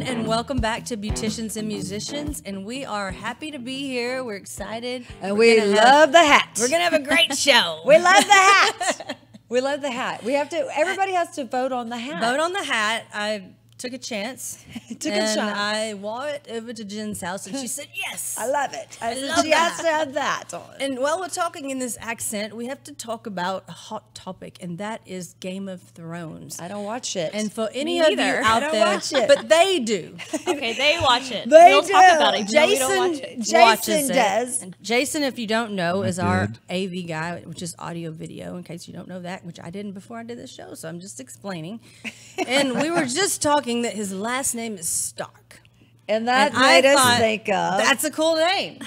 and welcome back to Beauticians and Musicians. And we are happy to be here. We're excited. And we love the hat. We're going to have a great show. We love the hat. We love the hat. We have to, everybody has to vote on the hat. Vote on the hat. I took a chance. Took a shot. I wore it over to Jen's house, and she said yes. I love it. I love she has to have that on. And while we're talking in this accent, we have to talk about a hot topic, and that is Game of Thrones. I don't watch it. And for any of you out there, watch it. but they do. Okay, they watch it. They We'll do. talk about it. We don't watch it. Jason watches does. it. And Jason, if you don't know, is our AV guy, which is audio video, in case you don't know that, which I didn't before I did this show, so I'm just explaining. And we were just talking that his last name is Stark. And that And made I us thought, think of. that's a cool name.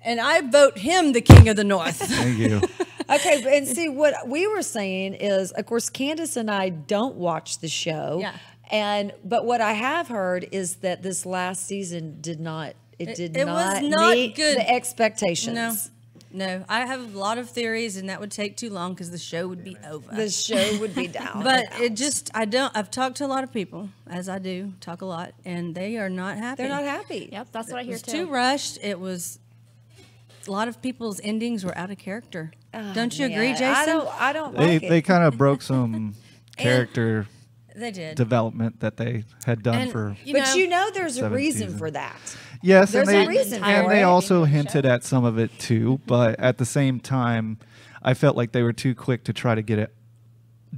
And I vote him the King of the North. Thank you. Okay, and see, what we were saying is, of course, Candace and I don't watch the show. Yeah. But what I have heard is that this last season did not It was not meet good. the expectations. No, I have a lot of theories, and that would take too long because the show would be over. The show would be down. But it just, I've talked to a lot of people, as I do, talk a lot, and they are not happy. They're not happy. Yep, that's what I It hear was too. too rushed. It was, a lot of people's endings were out of character. Don't you agree, Jason? I don't They like it. they kind of broke some character They did. development that they had done And, for. But you know there's a 7th reason season. for that. Yes, there's and a they reason and for they it. also hinted at some of it too. But at the same time, I felt like they were too quick to try to get it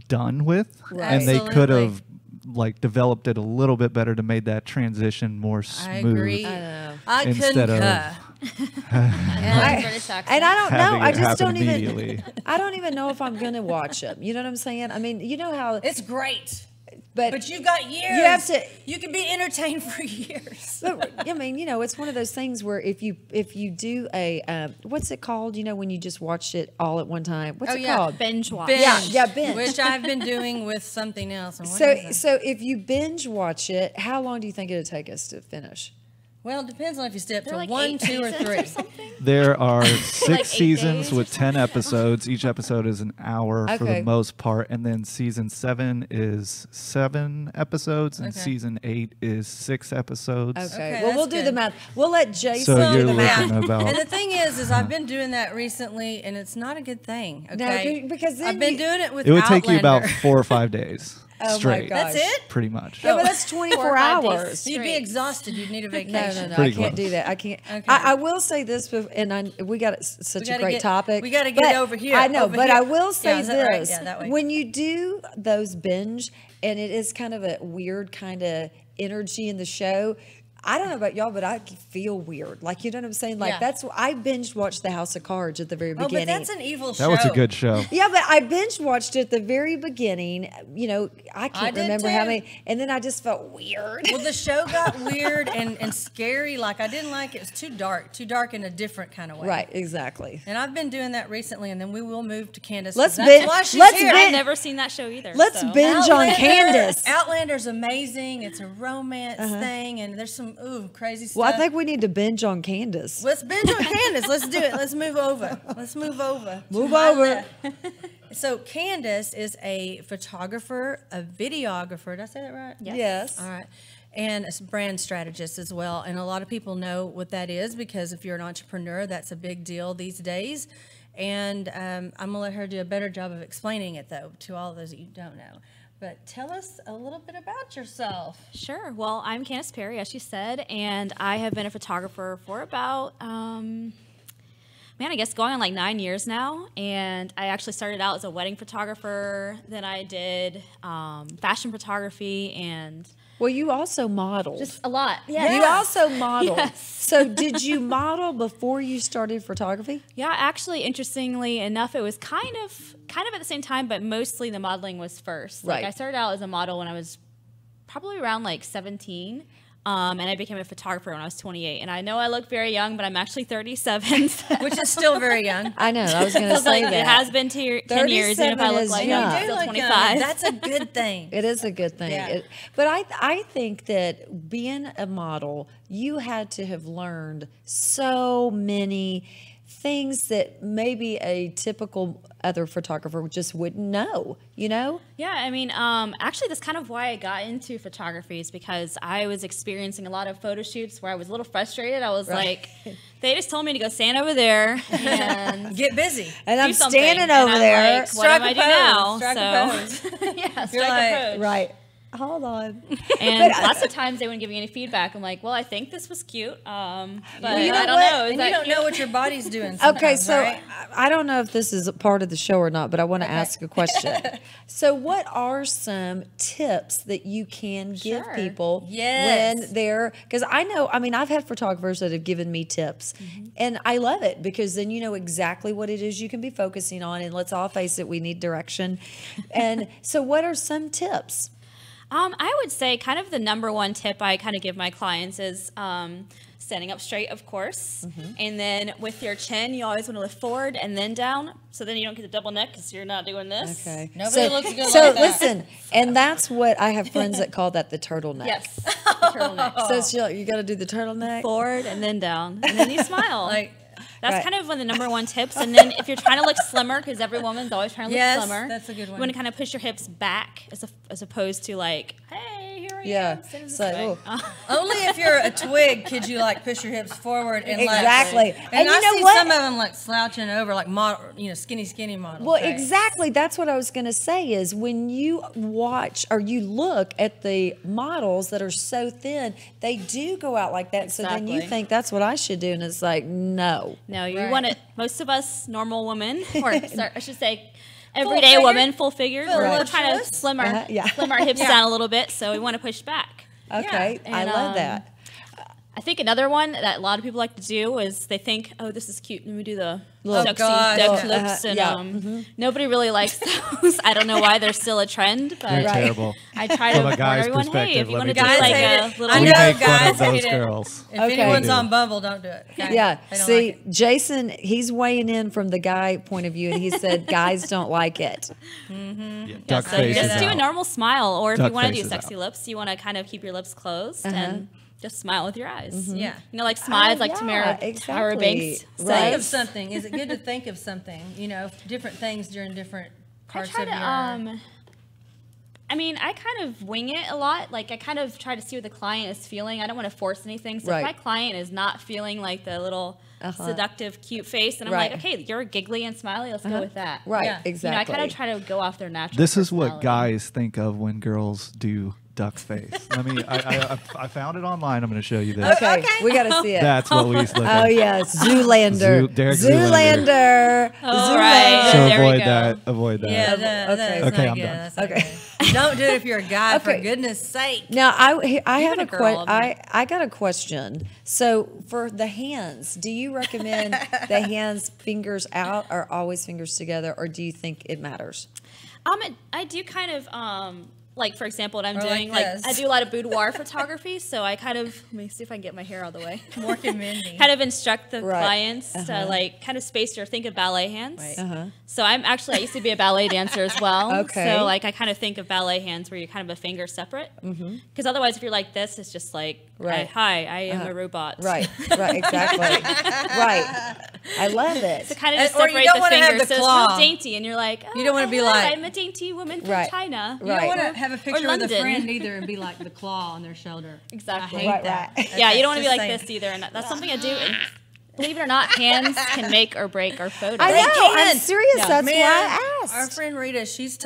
done with, and they could Absolutely. have like developed it a little bit better to make that transition more smooth. I agree. I know. I Instead of- concur. And I don't know. Having I it just happen don't even. immediately. I don't even know if I'm gonna watch them. You know what I'm saying? I mean, you know how. It's great. But But you've got years. You have to. You can be entertained for years. But, I mean, you know, it's one of those things where if you do a what's it called? You know, when you just watch it all at one time. What's Oh, it yeah. called? Binge watch. Yeah, binge. Which I've been doing with something else. And what So is it? so if you binge watch it, how long do you think it'll take us to finish? Well, it depends on if you stay up They're to like 1, 8 2, or seasons 3. or something? There are 6 8 seasons days or with 10 episodes. Each episode is an hour for Okay. the most part. And then season 7 is 7 episodes. And Okay. season 8 is 6 episodes. Okay. Okay, well, we'll that's do the good. math. We'll let Jason So do you're the math. looking about. And the thing is I've been doing that recently, and it's not a good thing. No, Okay, because then I've been you- doing it with It would take you about Outlander. 4 or 5 days Oh my straight. gosh. That's it? Pretty much. Yeah, but that's 24 hours. You'd be exhausted. You'd need a No, vacation. no, I Pretty can't close. do that. I can't. Okay. I will say this, and we got such a gotta great get- topic. we gotta get but it over here, I know, over but here. I will say Yeah, is that right? this: Yeah, that way. when you do those binge, and it is kind of a weird kind of energy in the show. I don't know about y'all, but I feel weird. Like, you know what I'm saying? Like, Yeah. that's I binge watched the House of Cards at the very Oh, beginning. but that's an evil show. That was a good show. Yeah, but I binge watched it at the very beginning. You know, I can't did remember how too. many, and then I just felt weird. Well, the show got weird and scary. Like, I didn't like it. It was too dark in a different kind of way. Right, exactly. And I've been doing that recently, and then we will move to Candace. Let's 'cause that's bin- why she's let's here. bin- I've never seen that show either. Let's so. binge on Candace. Outlander's amazing. It's a romance thing, and there's some crazy stuff. Well, I think we need to binge on Candace. Let's binge on Candace. Let's do it. Let's move over. Let's move over. to Move my over. left. So Candace is a photographer, a videographer. Did I say that right? Yes. All right. And a brand strategist as well. And a lot of people know what that is because if you're an entrepreneur, that's a big deal these days. And I'm going to let her do a better job of explaining it, though, to all those that you don't know. But tell us a little bit about yourself. Sure. Well, I'm Candace Perry, as you said, and I have been a photographer for about, I guess going on like 9 years now. And I actually started out as a wedding photographer. Then I did fashion photography and Well, you also modeled. just a lot. You also modeled. Yes. So did you model before you started photography? Yeah, actually, interestingly enough, it was kind of at the same time, but mostly the modeling was first. Like Right. I started out as a model when I was probably around like 17. And I became a photographer when I was 28. And I know I look very young, but I'm actually 37. Which is still very young. I know. I was going to say Like, that. it has been 10 years, and if 37 I look is like young. I'm You do still look 25. young. That's a good thing. It is a good thing. Yeah. But I think that being a model, you had to have learned so many things that maybe a typical other photographer just wouldn't know, you know? Yeah, I mean, actually, that's kind of why I got into photography is because I was experiencing a lot of photo shoots where I was a little frustrated. I was like, they just told me to go stand over there and Get busy. And do I'm something. standing And over I'm there. Like, what do I do now? Strike a pose. Yeah, strike You're like, a pose. Right. Hold on. And lots of times they wouldn't give me any feedback. I'm like, well, I think this was cute, but you know I don't what? know. Is And that you don't cute? know what your body's doing. Okay, Sometimes, so right? I don't know if this is a part of the show or not, but I want to ask a question. So, what are some tips that you can give Sure. people Yes. when they're, because I know, I mean, I've had photographers that have given me tips, and I love it because then you know exactly what it is you can be focusing on, and let's all face it, we need direction. And so, what are some tips? I would say kind of the number one tip I kind of give my clients is standing up straight, of course. And then with your chin, you always want to lift forward and then down. So then you don't get the double neck because you're not doing this. Okay. Nobody looks good So like that. listen, and that's what I have friends that call that the turtleneck. Yes. Turtleneck. So you got to do the turtleneck. Forward and then down. And then you smile. Like, That's Right. kind of one of the number one tips. And then if you're trying to look slimmer, because every woman's always trying to look Yes, slimmer, that's a good one. you want to kind of push your hips back as opposed to like, hey, here I Yeah. am. Sitting this So, way. only if you're a twig could you like push your hips forward and Exactly. Like, And I you know see what? some of them like slouching over, like skinny models. Well, right? exactly. That's what I was going to say is when you watch or you look at the models that are so thin, they do go out like that. So then you Exactly. think that's what I should do. And it's like, no. No, you Right. want it. Most of us normal women, or sorry, I should say, everyday figured? women, full figured, we're Right. trying to slim our, Yeah. slim our hips down a little bit, so we want to push back. Okay. Yeah. I And, love that. I think another one that a lot of people like to do is they think, oh, this is cute. Let me do the Little- sexy gosh. duck Little, lips. And yeah. nobody really likes those. I don't know why they're still a trend, but They're terrible. I try to From a warn guy's everyone, hey, perspective, if you let want me to do just like say a it. little... I We know make fun guys of those hate it. girls. If Okay. anyone's on Bumble, don't do it. Okay? Yeah. They don't See, like it. Jason, he's weighing in from the guy point of view, and he said guys don't like it. Yeah, duck So face is just do a out. normal smile, or if Duck you want to face do is sexy out. lips, you want to kind of keep your lips closed and just smile with your eyes. Yeah. You know, like smiles like yeah, Tamara Tyra Banks. exactly. says. Right. Think of something. Is it good to think of something? You know, different things during different I parts try of to, your. I mean, I kind of wing it a lot. Like, I kind of try to see what the client is feeling. I don't want to force anything. So Right. if my client is not feeling like the little seductive, cute face, and I'm Right. like, okay, you're giggly and smiley. Let's go with that. Right. Yeah. You know, I Exactly. kind of try to go off their natural. This is what personality. guys think of when girls do duck face. I found it online. I'm going to show you this. Okay. We got to see it. That's what we look Oh at. yeah, Zoolander. Derek Zoolander. All right. So There we avoid go. that. Avoid that. Yeah, Okay. that's Okay, not I'm good. done. That's not Okay. good. Don't do it if you're a guy, for Okay. goodness sake. Now I have a a girl, I got a question. So for the hands, do you recommend the hands fingers out or always fingers together, or do you think it matters? I do kind of like, for example, what I'm Or like doing, like this. I do a lot of boudoir photography, so I kind of, let me see if I can get my hair out of the way. Mork and Mindy. Kind of instruct the Right. clients to like kind of space or think of ballet hands. Right. So I used to be a ballet dancer as well. Okay. So like I kind of think of ballet hands where you're kind of a finger separate. Because otherwise, if you're like this, it's just like, Right. hi, I am a robot. Right, exactly. Right. I love it. To kind of just Or you separate don't the wanna have fingers, the so claw. it's real dainty, and you're like, oh, You don't wanna be hello, like- I'm a dainty woman from Right. China. You don't Right. want to have a picture with a London. friend either and be like the claw on their shoulder. Exactly. I hate Right, that. right. Yeah, you don't want to be Just like saying. this either, and that's something I do. And believe it or not, hands can make or break our photos. I They know. I'm can. serious. Yeah. That's Man, why I asked. our friend Rita, she's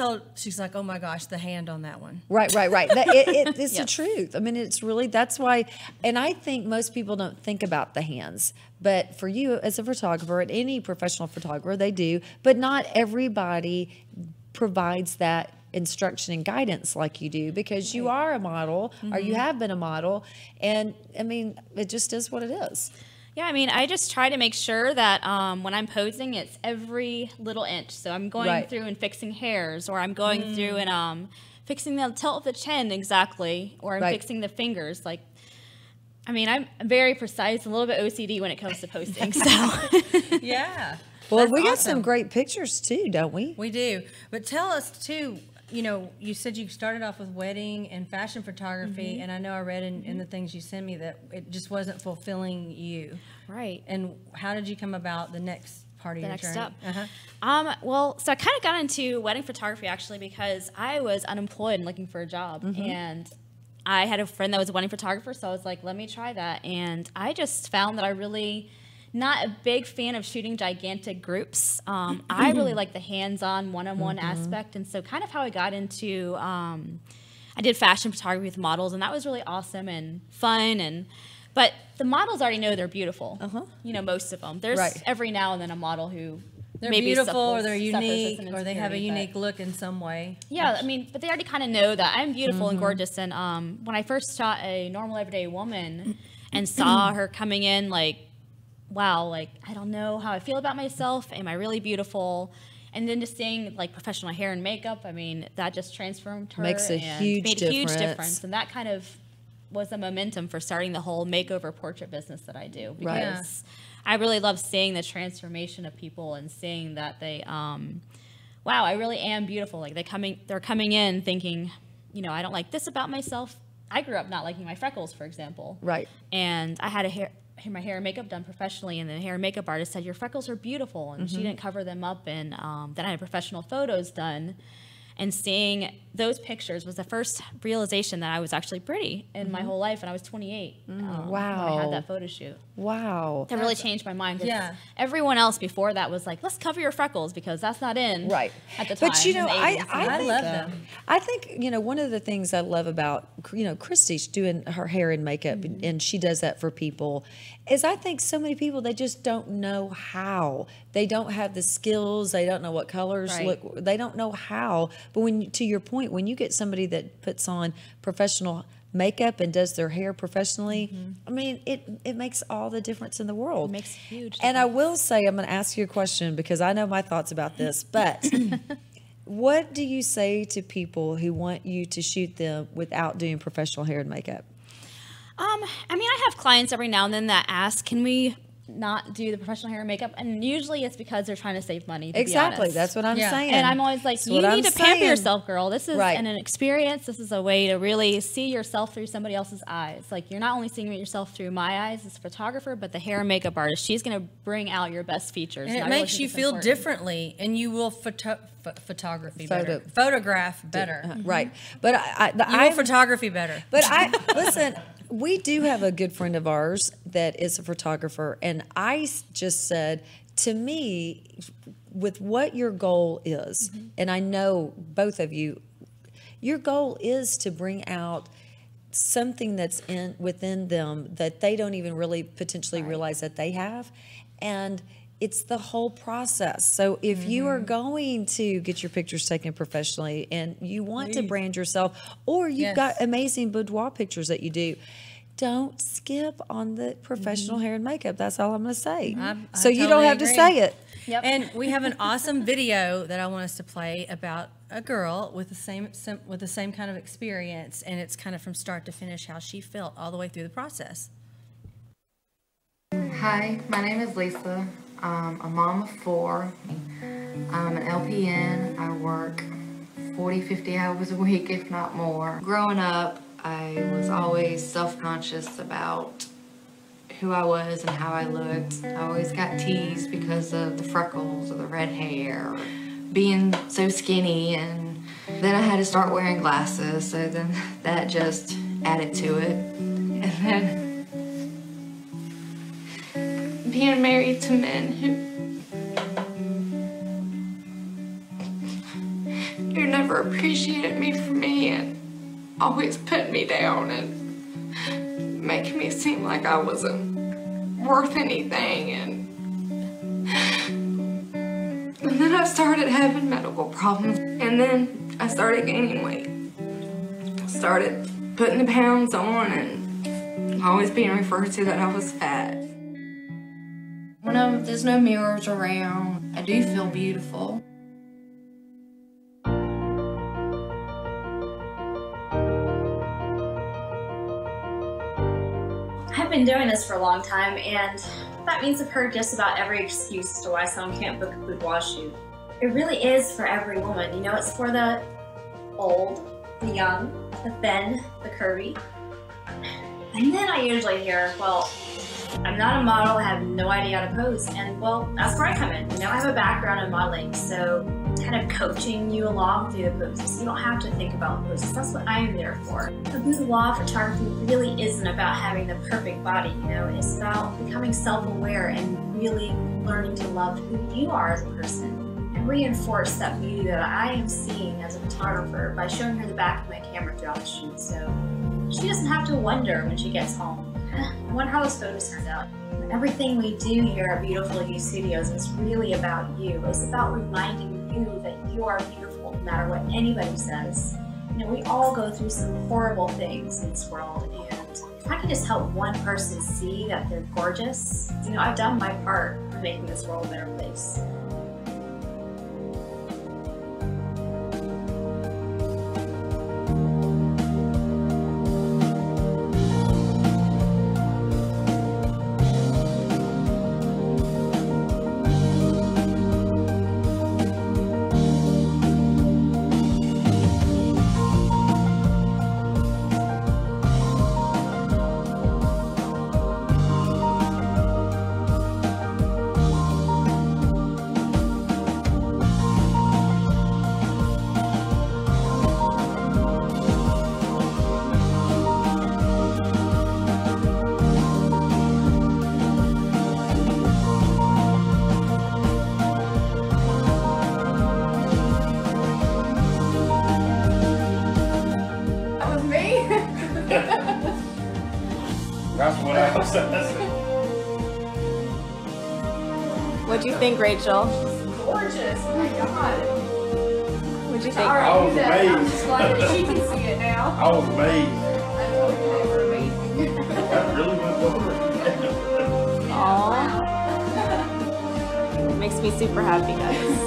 like, oh my gosh, the hand on that one. Right. It's the Yes. truth. I mean, it's really, that's why, and I think most people don't think about the hands. But for you as a photographer and any professional photographer, they do. But not everybody provides that instruction and guidance like you do because you are a model or you have been a model. And I mean, it just is what it is. Yeah, I mean, I just try to make sure that when I'm posing, it's every little inch. So I'm going Right. through and fixing hairs, or I'm going through and fixing the tilt of the chin exactly, or I'm Right. fixing the fingers. Like, I mean, I'm very precise, a little bit OCD when it comes to posting. So Yeah. Well, That's we got awesome. some great pictures too, don't we? We do. But tell us too, you know, you said you started off with wedding and fashion photography, and I know I read in the things you sent me that it just wasn't fulfilling you. Right. And how did you come about the next part of your journey? Step. Well, so I kind of got into wedding photography actually because I was unemployed and looking for a job, and I had a friend that was a wedding photographer, so I was like, let me try that. And I just found that I really not a big fan of shooting gigantic groups. I really like the hands-on, one-on-one aspect, and so kind of how I got into, I did fashion photography with models, and that was really awesome and fun. But the models already know they're beautiful. You know, most of them. There's every now and then a model who they're maybe beautiful, or they're suffers unique, with an or they have a insecurity, unique look in some way. Yeah, I mean, but they already kind of know that I'm beautiful and gorgeous. And when I first shot a normal everyday woman and saw her coming in, like, wow, like, I don't know how I feel about myself. Am I really beautiful? And then just seeing like professional hair and makeup, I mean, that just transformed her. Makes a huge made a huge difference. difference. And that kind of was the momentum for starting the whole makeover portrait business that I do. Because I really love seeing the transformation of people and seeing that they, wow, I really am beautiful. Like they're coming in thinking, you know, I don't like this about myself. I grew up not liking my freckles, for example. Right. And I had my hair and makeup done professionally, and the hair and makeup artist said, your freckles are beautiful, and she didn't cover them up. And then I had professional photos done, and seeing those pictures was the first realization that I was actually pretty in my whole life, and I was 28 when I had that photo shoot. Wow. That really changed my mind. Yeah. Everyone else before that was like, let's cover your freckles because that's not in at the time. But you know, in the 80s. I love them. I think, you know, one of the things I love about, you know, Christy's doing her hair and makeup, and she does that for people, is I think so many people, they just don't know how. They don't have the skills. They don't know what colors look. They don't know how. But when, to your point, when you get somebody that puts on professional makeup and does their hair professionally, I mean, it makes all the difference in the world. It makes a huge difference. And I will say, I'm going to ask you a question because I know my thoughts about this, but what do you say to people who want you to shoot them without doing professional hair and makeup? I mean, I have clients every now and then that ask, can we not do the professional hair and makeup? And usually it's because they're trying to save money, to be honest. That's what I'm saying. And I'm always like, you need to pamper yourself, girl. This is an experience. This is a way to really see yourself through somebody else's eyes. Like, you're not only seeing yourself through my eyes as a photographer, but the hair and makeup artist. She's going to bring out your best features. And it makes you feel differently, and you will photograph better. Right. But you will photography better. But listen, we do have a good friend of ours that is a photographer, and I just said, to me, with what your goal is, and I know both of you, your goal is to bring out something that's within them that they don't even really potentially realize that they have, and it's the whole process. So if you are going to get your pictures taken professionally and you want to brand yourself, or you've got amazing boudoir pictures that you do, don't skip on the professional hair and makeup. That's all I'm going to say. So you don't have to say it. Yep. And we have an awesome video that I want us to play about a girl with the same kind of experience, and it's kind of from start to finish how she felt all the way through the process. Hi, my name is Lisa. I'm a mom of 4. I'm an LPN. I work 40, 50 hours a week, if not more. Growing up, I was always self-conscious about who I was and how I looked. I always got teased because of the freckles or the red hair, or being so skinny, and then I had to start wearing glasses, so then that just added to it. And then being married to men who never appreciated me for me and always put me down and making me seem like I wasn't worth anything. And then I started having medical problems, and then I started gaining weight. I started putting the pounds on and always being referred to that I was fat. When there's no mirrors around, I do feel beautiful. I've been doing this for a long time, and that means I've heard just about every excuse as to why someone can't book a boudoir shoot. It really is for every woman, you know, it's for the old, the young, the thin, the curvy. And then I usually hear, well, I'm not a model, I have no idea how to pose. And well, that's where I come in. You know, I have a background in modeling, so kind of coaching you along through the poses. You don't have to think about poses. That's what I am there for. The boudoir photography really isn't about having the perfect body, you know, it's about becoming self-aware and really learning to love who you are as a person and reinforce that beauty that I am seeing as a photographer by showing her the back of my camera throughout the shoot. So she doesn't have to wonder when she gets home, I wonder how this photos turned out. Everything we do here at Beautiful You Studios is really about you. It's about reminding you that you are beautiful no matter what anybody says. You know, we all go through some horrible things in this world, and if I can just help one person see that they're gorgeous, you know, I've done my part for making this world a better place. That's what I was saying. What'd you think, Rachel? Gorgeous. Oh my god. What'd you think? I was amazed. I'm just glad that she can see it now. I was amazed. I told you they were amazing. That really went over. Aww. Makes me super happy, guys.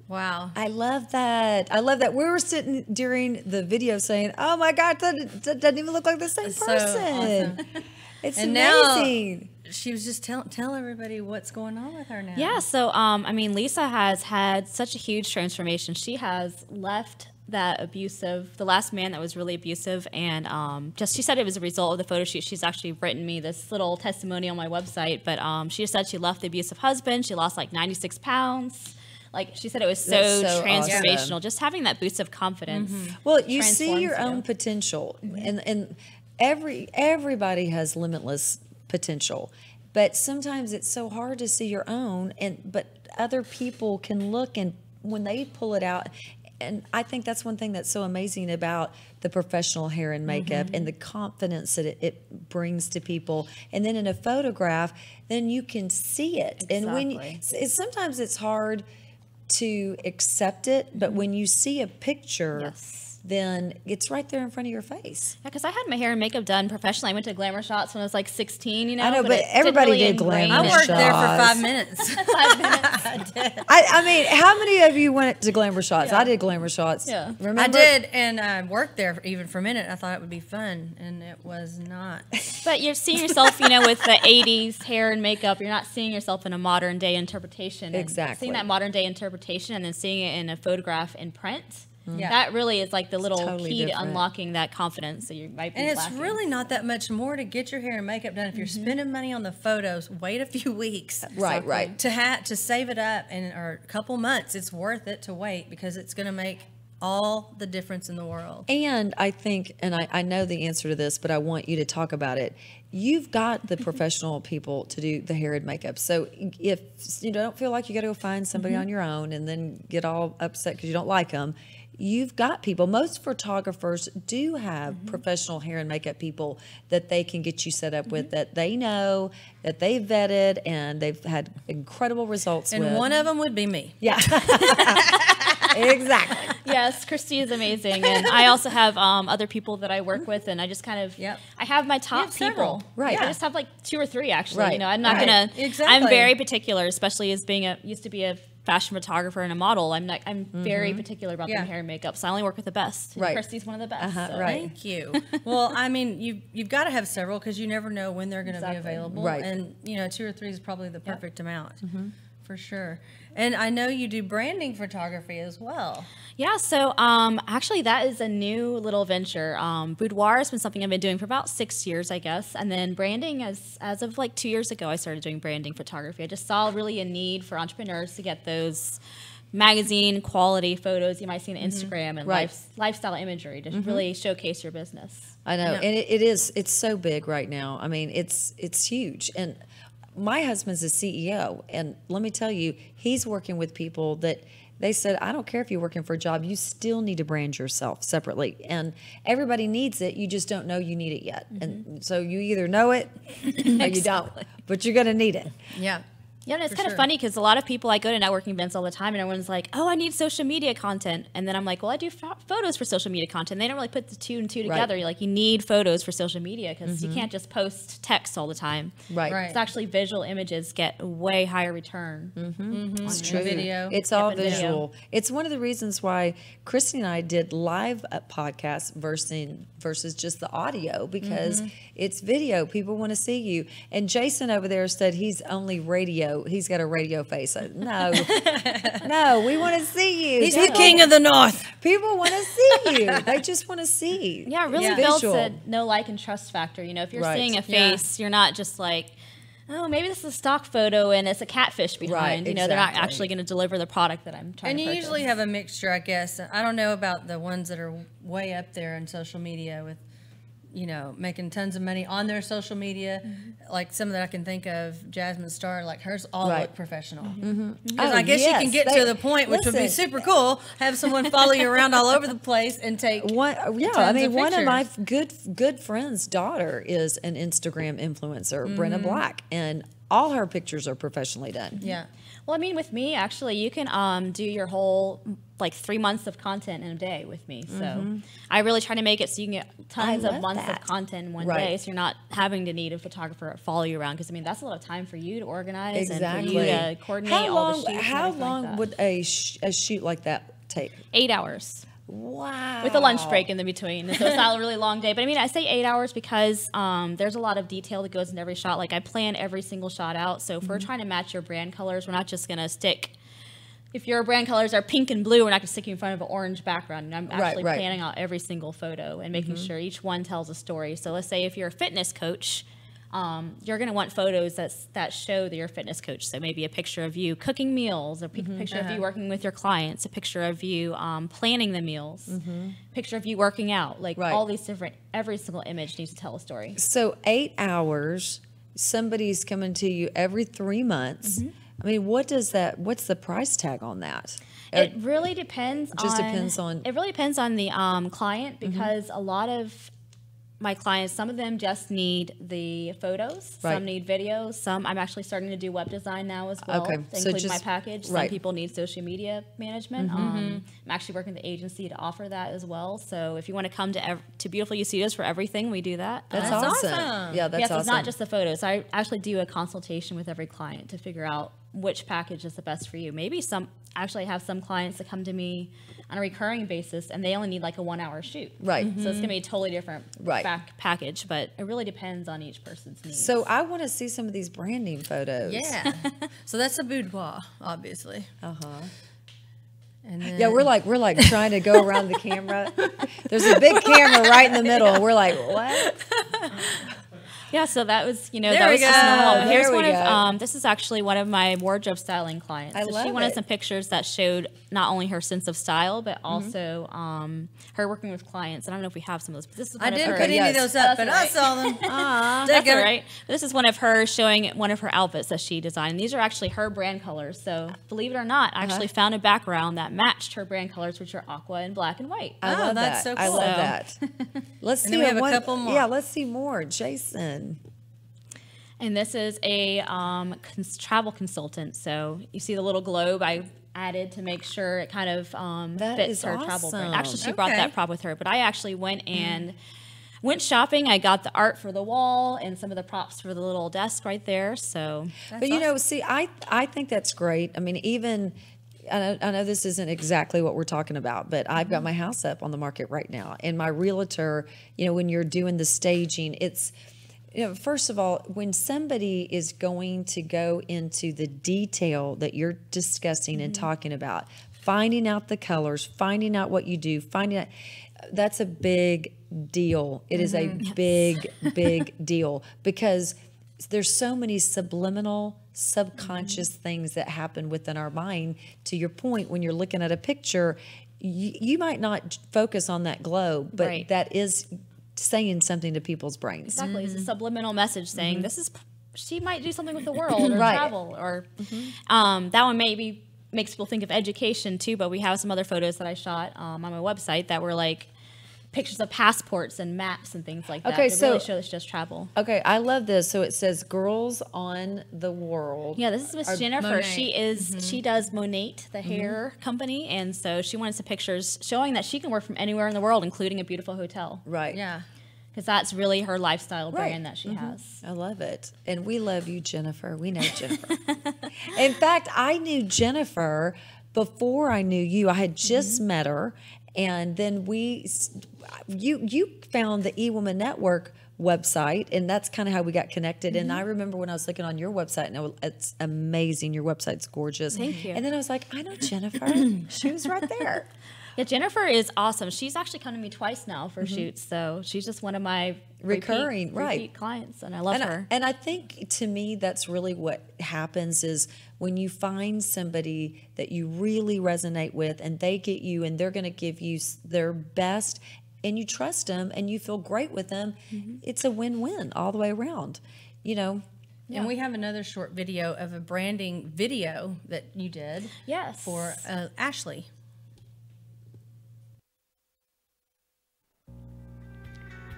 Wow. I love that. I love that. We were sitting during the video saying, "Oh my God, that doesn't even look like the same It's so person." awesome. It's And amazing. now she was just tell everybody what's going on with her now. Yeah, so I mean, Lisa has had such a huge transformation. She has left that abusive, the last man that was really abusive, and just she said it was a result of the photo shoot. She's actually written me this little testimony on my website, but she just said she left the abusive husband. She lost like 96 pounds. Like she said, it was so, That's so transformational. awesome. Just having that boost of confidence. Well, you see transforms your you. own potential, and everybody has limitless potential, but sometimes it's so hard to see your own. But other people can look, and when they pull it out, and I think that's one thing that's so amazing about the professional hair and makeup and the confidence that it brings to people. And then in a photograph, then you can see it. And when you, sometimes it's hard to accept it, but when you see a picture, then it's right there in front of your face. Yeah, because I had my hair and makeup done professionally. I went to Glamour Shots when I was like 16, you know. I know, but it everybody didn't really did Glamour I ingrain worked there for Shots. 5 minutes. 5 minutes. I mean, how many of you went to Glamour Shots? I did Glamour Shots. Yeah. Remember? I did, and I worked there even for a minute. I thought it would be fun, and it was not. But you're seeing yourself, you know, with the 80s hair and makeup. You're not seeing yourself in a modern day interpretation. And Exactly. seeing that modern day interpretation and then seeing it in a photograph in print. Yeah. That really is like the little totally key to different. unlocking that confidence that you might be And it's lacking. really not that much more to get your hair and makeup done. If you're spending money on the photos, wait a few weeks. Right, right. To save it up or a couple months, it's worth it to wait because it's going to make all the difference in the world. And I think, and I know the answer to this, but I want you to talk about it. You've got the professional people to do the hair and makeup. So if you don't feel like you got to go find somebody on your own and then get all upset because you don't like them, you've got people. Most photographers do have professional hair and makeup people that they can get you set up with, that they know, that they've vetted, and they've had incredible results And with. one of them would be me. Yeah. Exactly. Yes, Christy is amazing, and I also have other people that I work with, and I just kind of I have my top have several. people. Right. I just have like 2 or 3 actually. Right. You know, I'm not Right. gonna. Exactly. I'm very particular, especially as being used to be a fashion photographer and a model. I'm very particular about the hair and makeup, so I only work with the best. And Right. Christy's one of the best. so. Right. Thank you. Well, I mean, you've got to have several because you never know when they're going to be available. Right. And, 2 or 3 is probably the perfect amount for sure. And I know you do branding photography as well. Yeah, so actually that is a new little venture. Boudoir has been something I've been doing for about 6 years, I guess. And then branding, as of like 2 years ago, I started doing branding photography. I just saw really a need for entrepreneurs to get those magazine quality photos you might see on Instagram and lifestyle imagery to really showcase your business. I know, and it's so big right now. I mean, it's huge. And my husband's a CEO, and let me tell you, he's working with people that they said, I don't care if you're working for a job, you still need to brand yourself separately. And everybody needs it, you just don't know you need it yet. And so you either know it or you don't, but you're going to need it. Yeah. Yeah, and it's kind of funny because a lot of people, I go to networking events all the time and everyone's like, oh, I need social media content. And then I'm like, well, I do photos for social media content. They don't really put the 2 and 2 together. You're like, you need photos for social media because you can't just post text all the time. Right. Right. It's actually visual images get way higher return. It's true. Video. It's all and video. visual. It's one of the reasons why Christy and I did live podcasts versus just the audio because it's video. People want to see you. And Jason over there said he's only radio. He's got a radio face. No, no, we want to see you. He's the king of the North. People want to see you. They just want to see. Yeah, it really It's builds visual. a know, like, and trust factor. You know, if you're Right. seeing a face, you're not just like, oh, maybe this is a stock photo and it's a catfish behind. You know, they're not exactly. actually going to deliver the product that I'm trying And to you purchase. usually have a mixture, I guess. I don't know about the ones that are way up there in social media with, making tons of money on their social media. Like some that I can think of, Jasmine Star, like hers all Right. look professional. Oh, Because I guess you can get to the point, which would be listen. super cool, have someone follow you around all over the place and take One, tons I of mean, one of my pictures. good friend's daughter is an Instagram influencer, Brenna Black, and all her pictures are professionally done. Yeah. Well, I mean, with me, actually, you can do your whole, 3 months of content in a day with me. So I really try to make it so you can get tons I of love months that. of content in one Right. day. So you're not having to need a photographer to follow you around. Because, I mean, that's a lot of time for you to organize and for you to coordinate all the shoots. and How everything like long that. would a shoot like that take? 8 hours. Wow. With a lunch break in the between. So it's not a really long day. But I mean, I say 8 hours because there's a lot of detail that goes into every shot. Like I plan every single shot out. So if we're trying to match your brand colors, we're not just going to stick. If your brand colors are pink and blue, we're not going to stick you in front of an orange background. And I'm actually right. planning out every single photo and making sure each one tells a story. So let's say if you're a fitness coach, you're going to want photos that show that you're a fitness coach. So maybe a picture of you cooking meals, a picture of you working with your clients, a picture of you planning the meals, picture of you working out. Like Right. all these different, every single image needs to tell a story. So 8 hours, somebody's coming to you every 3 months. I mean, what's the price tag on that? It really depends. Depends on. It really depends on the client because a lot of my clients, some of them just need the photos, Right. some need videos, some I'm actually starting to do web design now as well Okay, to so include my just- package. Some right. people need social media management. I'm actually working with the agency to offer that as well. So if you want to come to Beautiful You Studios for everything, we do that. That's That's awesome. awesome. Yeah, that's Yes, awesome. it's not just the photos. I actually do a consultation with every client to figure out which package is the best for you. Maybe I have some clients that come to me on a recurring basis and they only need like a 1 hour shoot. Right. So it's going to be a totally different Right. package, but it really depends on each person's needs. So I want to see some of these branding photos. Yeah. So that's a boudoir, obviously. And then, Yeah, we're like trying to go around the camera. There's a big camera right in the middle. We're like, what? Yeah, so that was, There that we was just go. normal. Here's There we one go. of, this is actually one of my wardrobe styling clients. I So love she wanted it. some pictures that showed not only her sense of style, but also her working with clients. I don't know if we have some of those, but this is one I of didn't her. put any yes. of those up, That's but all I right. saw them. That's all right. This is one of her showing one of her outfits that she designed. And these are actually her brand colors. So believe it or not, I actually found a background that matched her brand colors, which are aqua and black and white. I Oh, love that's that. so I cool. love that. Let's And see then we have a one- couple more. Yeah, let's see more. Jason. And this is a travel consultant. So you see the little globe I added to make sure it kind of fits her travel brand. Actually, she brought that prop with her, but I actually went and went shopping. I got the art for the wall and some of the props for the little desk right there. So, but you know, see, I think that's great. I mean, even I know this isn't exactly what we're talking about, but I've got my house up on the market right now, and my realtor, you know, when you're doing the staging, it's, you know, first of all, when somebody is going to go into the detail that you're discussing and talking about, finding out the colors, finding out what you do, finding out, that's a big deal. It is a big deal, because there's so many subliminal, subconscious things that happen within our mind. To your point, when you're looking at a picture, you might not focus on that globe, but that is saying something to people's brains. Exactly. It's a subliminal message saying this is, she might do something with the world or travel, or that one maybe makes people think of education too, but we have some other photos that I shot on my website that were like pictures of passports and maps and things like that. Okay, so really show it's just travel. Okay, I love this. So it says Girls on the World. Yeah, this is Miss Jennifer. Monet. She is she does Monet, the hair company, and so she wanted some pictures showing that she can work from anywhere in the world, including a beautiful hotel. Right. Yeah. Because that's really her lifestyle brand that she has. I love it. And we love you, Jennifer. We know Jennifer. In fact, I knew Jennifer before I knew you. I had just met her. And then you found the eWoman Network website, and that's kind of how we got connected. And I remember when I was looking on your website, and it's amazing. Your website's gorgeous. Thank you. And then I was like, I know Jennifer. She was right there. Yeah, Jennifer is awesome. She's actually come to me twice now for shoots, so she's just one of my repeat clients, and I love her. And I think, to me, that's really what happens is when you find somebody that you really resonate with, and they get you, and they're going to give you their best, and you trust them, and you feel great with them, it's a win-win all the way around, you know. And we have another short video of a branding video that you did. Yes. For Ashley.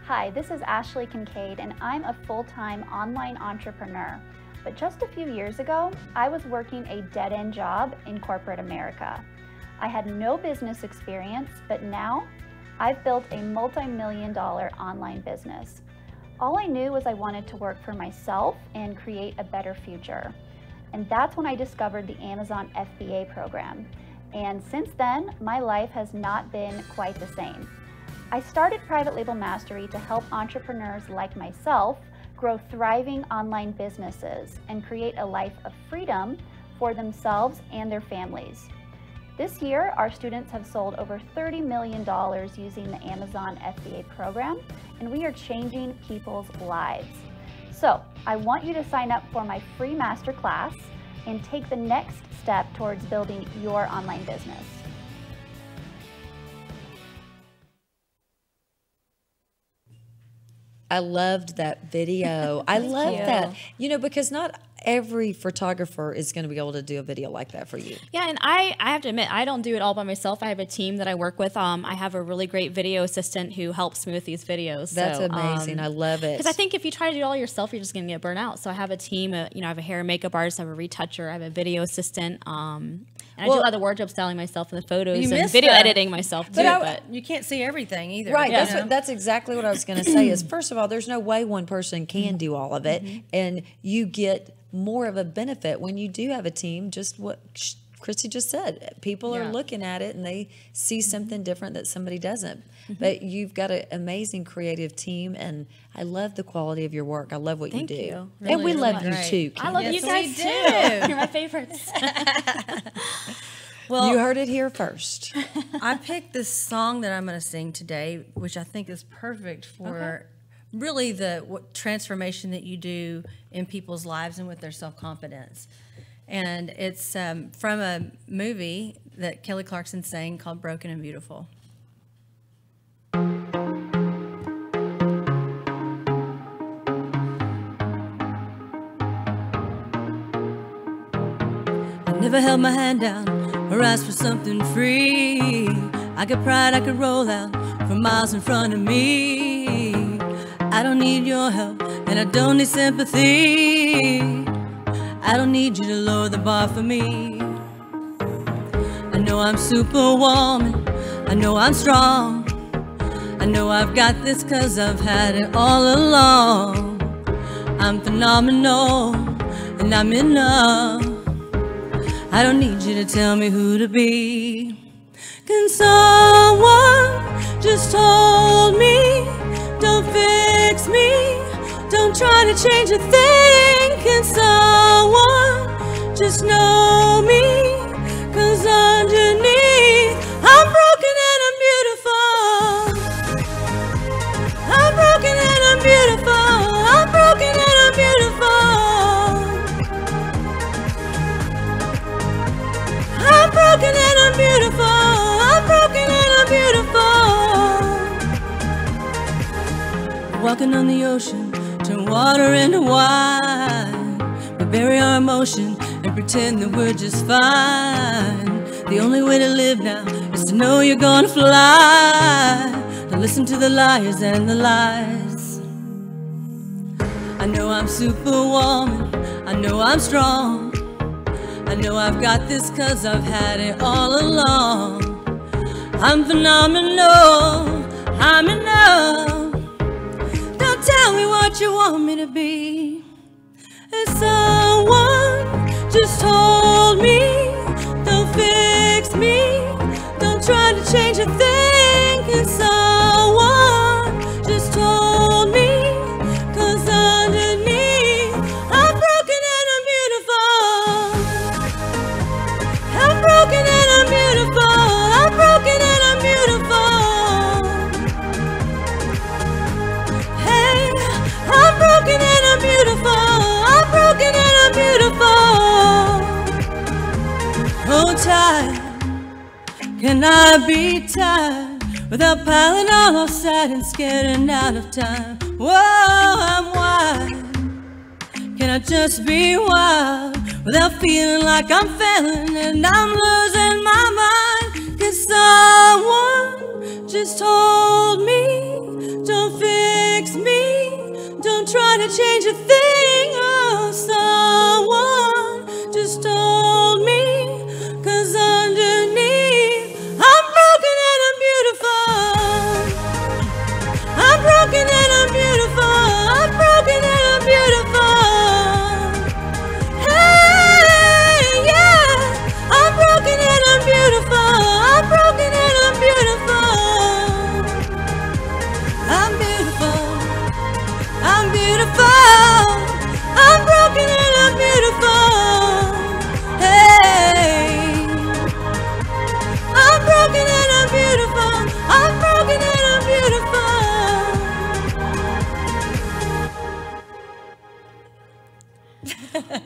Hi, this is Ashley Kincaid, and I'm a full-time online entrepreneur. But just a few years ago, I was working a dead-end job in corporate America. I had no business experience, but now I've built a multi-million-dollar online business. All I knew was I wanted to work for myself and create a better future. And that's when I discovered the Amazon FBA program. And since then, my life has not been quite the same. I started Private Label Mastery to help entrepreneurs like myself grow thriving online businesses and create a life of freedom for themselves and their families. This year, our students have sold over $30 million using the Amazon FBA program, and we are changing people's lives. So I want you to sign up for my free masterclass and take the next step towards building your online business. I loved that video. I love that. You know, because not every photographer is going to be able to do a video like that for you. Yeah, and I have to admit, I don't do it all by myself. I have a team that I work with. I have a really great video assistant who helps me with these videos. That's amazing. I love it. Because I think if you try to do it all yourself, you're just going to get burnt out. So I have a team. You know, I have a hair and makeup artist, I have a retoucher, I have a video assistant. And I do a lot of the wardrobe styling myself and the photos and video editing myself too. But you can't see everything either. Right. That's exactly what I was going to say is, first of all, there's no way one person can do all of it. And you get more of a benefit when you do have a team, just what Christy just said. People are looking at it and they see something different that somebody doesn't. But you've got an amazing creative team, and I love the quality of your work. I love what you do. You. Really, and we love you too, I love you guys too. You're my favorites. Well, you heard it here first. I picked this song that I'm going to sing today, which I think is perfect for really the transformation that you do in people's lives and with their self-confidence. And it's from a movie that Kelly Clarkson sang called Broken and Beautiful. I never held my hand down or asked for something free. I got pride I could roll out for miles in front of me. I don't need your help and I don't need sympathy. I don't need you to lower the bar for me. I know I'm superwoman, I know I'm strong. I know I've got this 'cause I've had it all along. I'm phenomenal, and I'm enough. I don't need you to tell me who to be. Can someone just hold me? Don't fix me, don't try to change a thing. Can someone just know me? 'Cause underneath I'm broken and I'm beautiful. I'm broken and I'm beautiful. I'm broken and I'm beautiful. I'm broken and I'm beautiful. I'm broken and I'm beautiful. Walking on the ocean, turn water into wine. We bury our emotion and pretend that we're just fine. The only way to live now is to know you're gonna fly. Don't listen to the liars and the lies. I know I'm superwoman, I know I'm strong. I know I've got this 'cause I've had it all along. I'm phenomenal, I'm enough. Don't tell me what you want me to be. And someone just hold me. Don't fix me, don't try to change a thing. And someone just hold me. 'Cause underneath I'm broken and I'm beautiful. I'm broken and I'm beautiful. I'm broken and I'm beautiful. Hey, I'm broken and I'm beautiful. I'm broken and I'm beautiful. Hold tight, can I be tied without piling all offside and scaring out of time? Whoa, I'm wide. Can I just be wild without feeling like I'm failing and I'm losing my mind? Can someone just hold me? Don't fix me, don't try to change a thing. Oh, someone just hold me. 'Cause underneath I'm broken and I'm beautiful. I'm broken and I'm beautiful. I'm broken and I'm beautiful. Hey, yeah, I'm broken and I'm beautiful. I'm broken and I'm beautiful. I'm beautiful. I'm beautiful. I'm broken and I'm beautiful. Hey, I'm broken and I'm beautiful. I'm broken and I'm beautiful.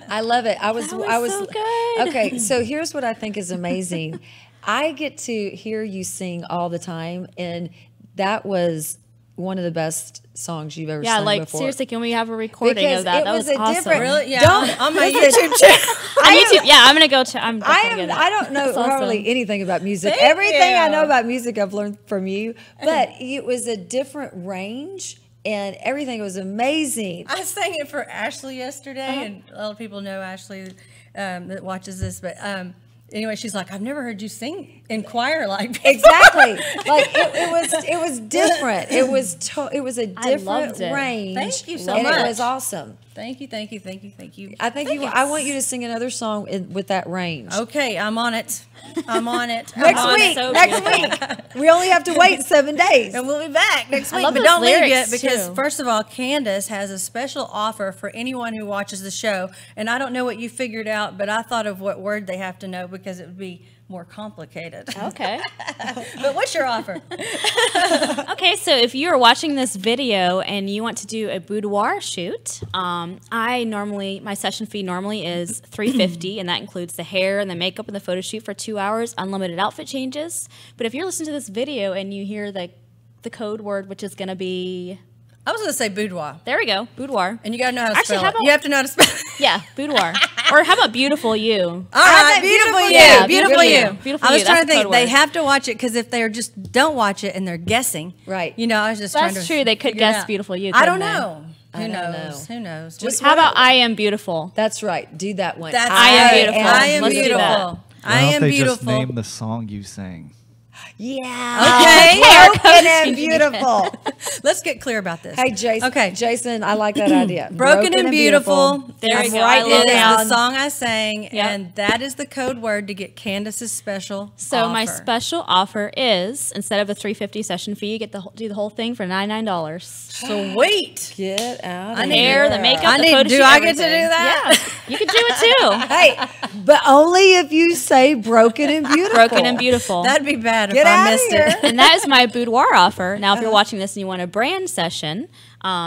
I love it. I was so good. Okay, so here's what I think is amazing. I get to hear you sing all the time, and that was one of the best songs you've ever Yeah, sung like before. seriously, can we have a recording Because of that? it That was was a awesome. different- Really? Yeah, Don't- on my listen. YouTube channel. On YouTube, yeah, I'm gonna go. I'm I definitely am. gonna- I don't know That's awesome. hardly anything about music. Thank Everything I know you. about music, I've learned from you. But it was a different range, and everything was amazing. I sang it for Ashley yesterday, and a lot of people know Ashley that watches this. But anyway, she's like, "I've never heard you sing in choir like this." Exactly. Like it was different. It was a different loved it. range. Thank you so and much. it was awesome. Thank you, thank you, thank you, thank you. I think I want you to sing another song with that range. Okay, I'm on it. I'm on it. Next Oh, week. so Next week. We only have to wait 7 days. And we'll be back next week. love But those don't leave lyrics, yet because, too. first of all, Candace has a special offer for anyone who watches the show. And I don't know what you figured out, but I thought of what word they have to know because it would be more complicated. Okay. But what's your offer? Okay, so if you are watching this video and you want to do a boudoir shoot, my session fee normally is $350, and that includes the hair and the makeup and the photo shoot for 2 hours, unlimited outfit changes. But if you're listening to this video and you hear the code word, which is going to be, I was going to say boudoir. there we go, boudoir. And you got to know how to Actually, spell how it. about- You have to know how to spell it. Yeah, boudoir. Or how about beautiful you? All right, beautiful you. Yeah, Beautiful beautiful you. you. Beautiful I was you. trying That's to think the code they word. have to watch it because if they're just don't watch it and they're guessing, Right. You know, I was just trying That's to. true. They could figure it guess out. beautiful you. I don't couldn't they? know. I don't know. Who knows? Just How about I Am Beautiful? That's right. Do that one. That's I Am Beautiful. I am Let's do beautiful. that. Why I don't am they beautiful. just name the song you sang? Yeah. Okay. Broken and beautiful. Let's get clear about this. Hey, Jason. Okay. Jason, I like that idea. Broken and beautiful. There I'm we go. writing I it love is it. the song I sang, Yep. and that is the code word to get Candace's special So my offer. special offer is instead of a $350 session fee, you get do the whole thing for $99. Sweet. Get out I of need- here. Hair, the makeup, I the need- photo do shoot, I get to everything. do that? Yeah, you can do it too. Hey, but only if you say broken and beautiful. Broken and beautiful. That'd be bad Get if I outta missed here. it. And that is my boudoir offer. Now, if you're watching this and you want a brand session,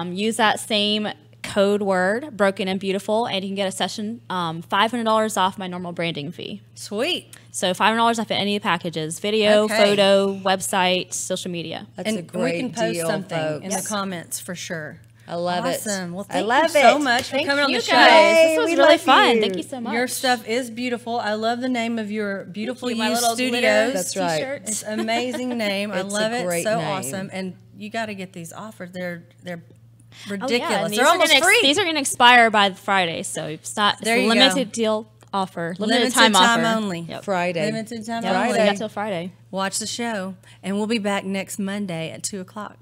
use that same code word, broken and beautiful, and you can get a session $500 off my normal branding fee. Sweet. So $500 off any of the packages: video, Okay. photo, website, social media. That's And a great we can post deal, something folks. in the comments for sure. I love it. Awesome. Well, I thank love you so it. much for Thank coming on you the show. guys. Hey, This was we really love fun. you. Thank you so much. Your stuff is beautiful. I love the name of your beautiful you. My used little studios. glitter That's right. t-shirts. It's an amazing name. I It's a love it. great So name. awesome. And you got to get these offers. They're Oh, ridiculous. yeah, and They're almost free. These are going to expire by Friday, so it's not. It's There a you go. limited deal offer, limited Limited time time offer. only. Yep. Friday. Limited time Yep. only. So you got till Friday. Watch the show. And we'll be back next Monday at 2 o'clock.